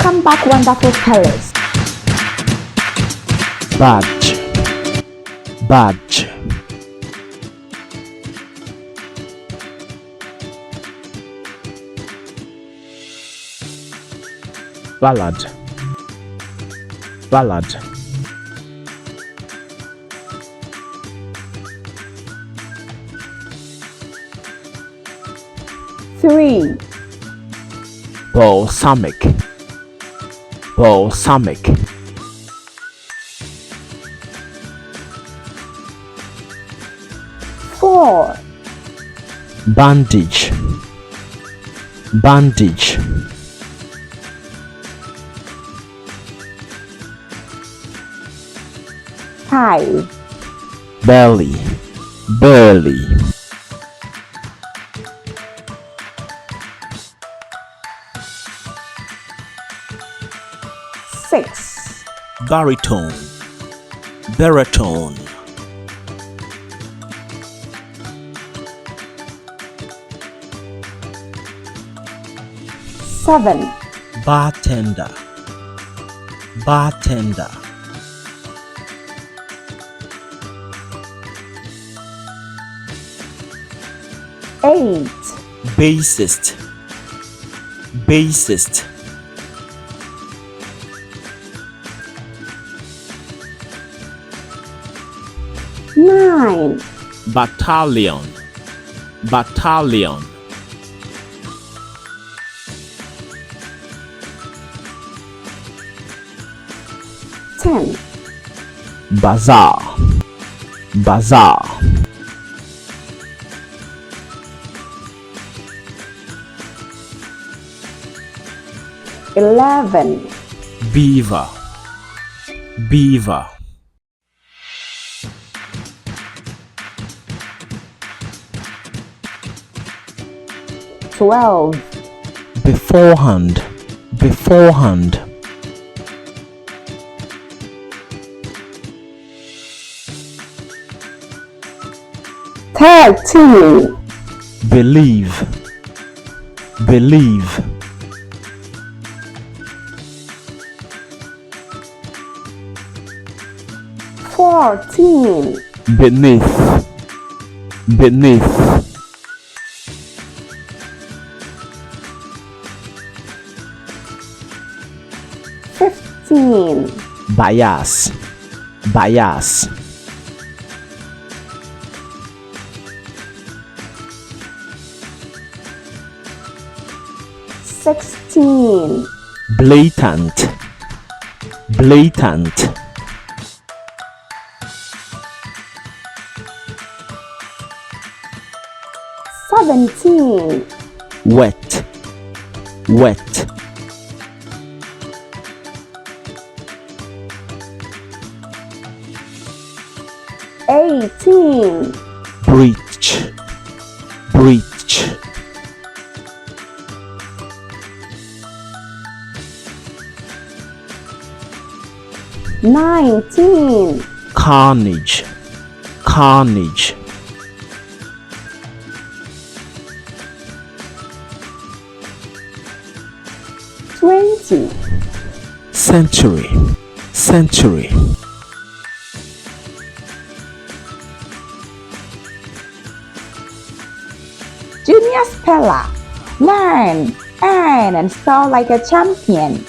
Welcome back, wonderful fellas. Badge, badge. Ballad, ballad. Three, Balsamic, balsamic. four, Bandage, bandage. five, Belly, belly. six, Baritone, baritone. seven, Bartender, bartender. eight, Bassist, bassist. nine, Battalion, battalion. ten, Bazaar, bazaar. 11, Beaver, beaver. 12, Beforehand, beforehand. 13, Believe, believe. 14, Beneath, beneath. 15, Bias, bias. 16, Blatant, blatant. 17, Wet, wet. 18, Breach, breach. 19, Carnage, carnage. 20, Century, century. Junior Speller. Learn, earn, and spell like a champion.